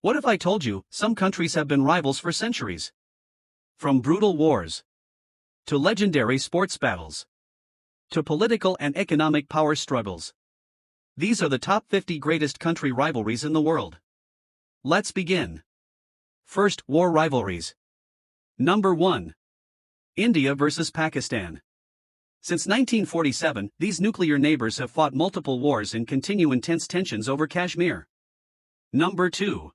What if I told you some countries have been rivals for centuries? From brutal wars to legendary sports battles to political and economic power struggles. These are the top 50 greatest country rivalries in the world. Let's begin. First, war rivalries. Number 1. India versus Pakistan. Since 1947, these nuclear neighbors have fought multiple wars and continue intense tensions over Kashmir. Number 2.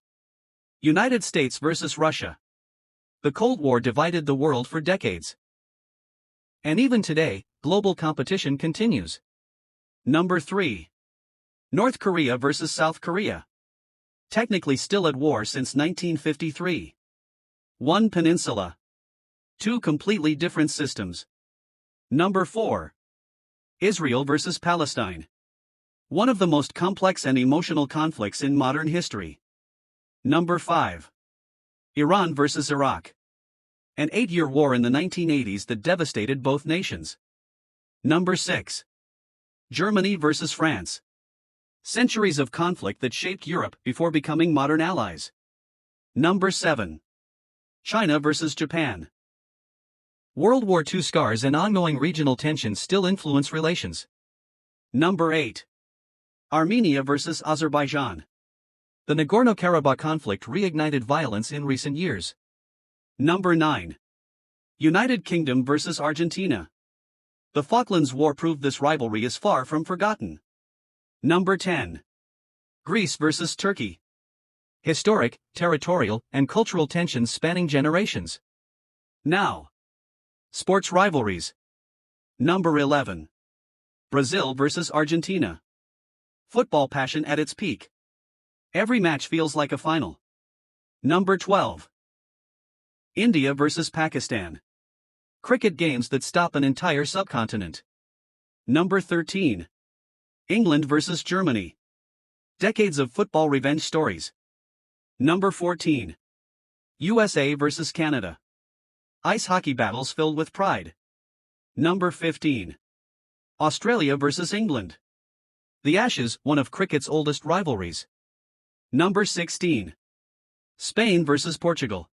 United States versus Russia. The Cold War divided the world for decades. And even today, global competition continues. Number 3. North Korea versus South Korea. Technically still at war since 1953. One peninsula. Two completely different systems. Number 4. Israel versus Palestine. One of the most complex and emotional conflicts in modern history. Number 5. Iran versus Iraq. An 8-year war in the 1980s that devastated both nations. Number 6. Germany versus France. Centuries of conflict that shaped Europe before becoming modern allies. Number 7. China versus Japan. World War II scars and ongoing regional tensions still influence relations. Number 8. Armenia versus Azerbaijan. The Nagorno-Karabakh conflict reignited violence in recent years. Number 9. United Kingdom versus Argentina. The Falklands War proved this rivalry is far from forgotten. Number 10. Greece versus Turkey. Historic, territorial, and cultural tensions spanning generations. Now, sports rivalries. Number 11. Brazil versus Argentina. Football passion at its peak. Every match feels like a final. Number 12. India versus Pakistan. Cricket games that stop an entire subcontinent. Number 13. England versus Germany. Decades of football revenge stories. Number 14. USA versus Canada. Ice hockey battles filled with pride. Number 15. Australia versus England. The Ashes, one of cricket's oldest rivalries. Number 16. Spain versus Portugal.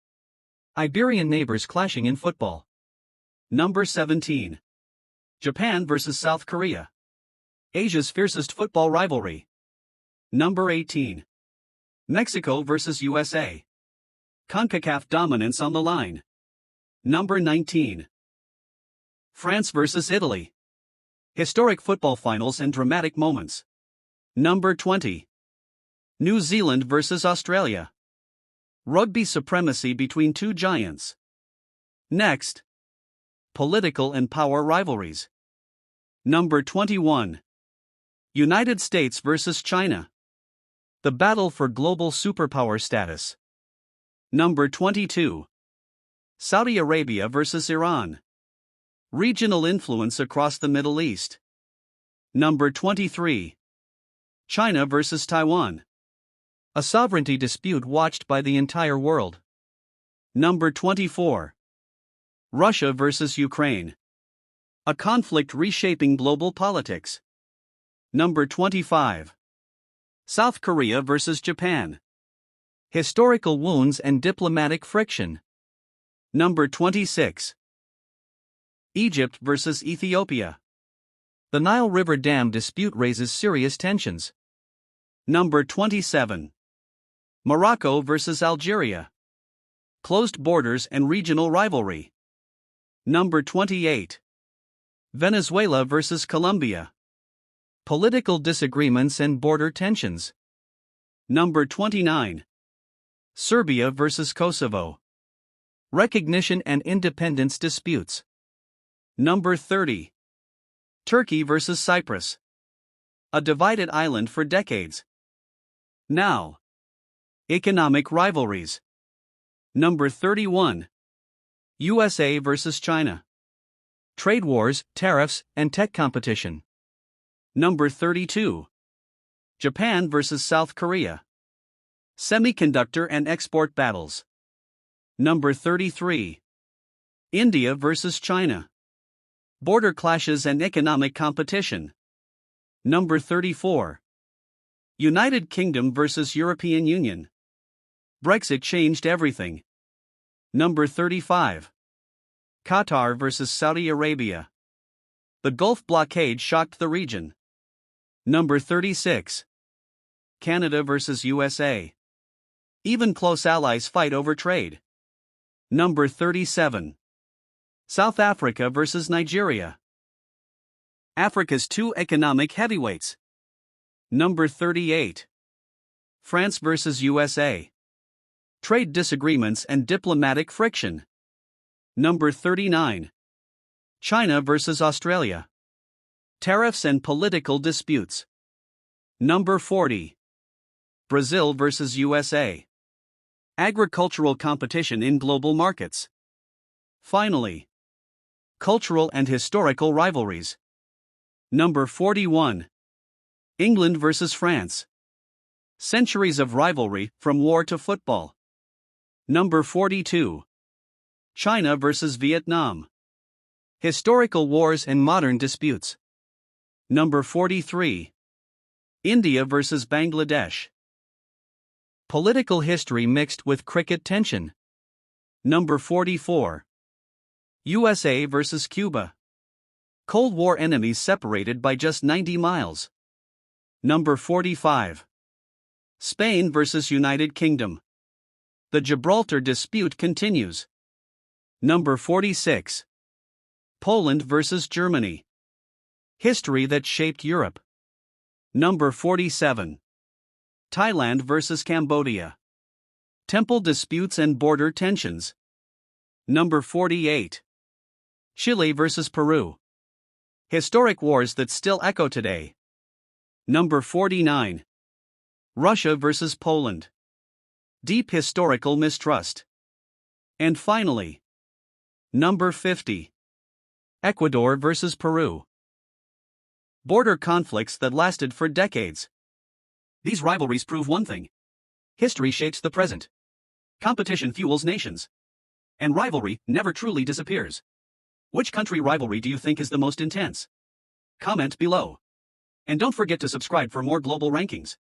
Iberian neighbors clashing in football. Number 17. Japan versus South Korea. Asia's fiercest football rivalry. Number 18. Mexico versus USA. CONCACAF dominance on the line. Number 19. France versus Italy. Historic football finals and dramatic moments. Number 20. New Zealand versus Australia. Rugby supremacy between two giants. Next. Political and power rivalries. Number 21. United States versus China. The battle for global superpower status. Number 22. Saudi Arabia versus Iran. Regional influence across the Middle East. Number 23. China versus Taiwan. A sovereignty dispute watched by the entire world. Number 24. Russia versus Ukraine. A conflict reshaping global politics. Number 25. South Korea versus Japan. Historical wounds and diplomatic friction. Number 26. Egypt versus Ethiopia. The Nile River Dam dispute raises serious tensions. Number 27. Morocco versus Algeria. Closed borders and regional rivalry. Number 28. Venezuela versus Colombia. Political disagreements and border tensions. Number 29. Serbia versus Kosovo. Recognition and independence disputes. Number 30. Turkey versus Cyprus. A divided island for decades. Now, economic rivalries. Number 31. USA versus China. Trade wars, tariffs, and tech competition. Number 32. Japan versus South Korea. Semiconductor and export battles. Number 33. India versus China. Border clashes and economic competition. Number 34. United Kingdom versus European Union. Brexit changed everything. Number 35. Qatar vs. Saudi Arabia. The Gulf blockade shocked the region. Number 36. Canada vs. USA. Even close allies fight over trade. Number 37. South Africa vs. Nigeria. Africa's two economic heavyweights. Number 38. France vs. USA. Trade disagreements and diplomatic friction. Number 39. China vs. Australia. Tariffs and political disputes. Number 40. Brazil vs. USA. Agricultural competition in global markets. Finally, cultural and historical rivalries. Number 41. England vs. France. Centuries of rivalry from war to football. Number 42. China vs. Vietnam. Historical wars and modern disputes. Number 43. India vs. Bangladesh. Political history mixed with cricket tension. Number 44. USA vs. Cuba. Cold War enemies separated by just 90 miles. Number 45. Spain vs. United Kingdom. The Gibraltar dispute continues. Number 46. Poland vs. Germany. History that shaped Europe. Number 47. Thailand vs. Cambodia. Temple disputes and border tensions. Number 48. Chile vs. Peru. Historic wars that still echo today. Number 49. Russia vs. Poland. Deep historical mistrust. And finally, number 50. Ecuador vs. Peru. Border conflicts that lasted for decades. These rivalries prove one thing. History shapes the present. Competition fuels nations. And rivalry never truly disappears. Which country rivalry do you think is the most intense? Comment below. And don't forget to subscribe for more global rankings.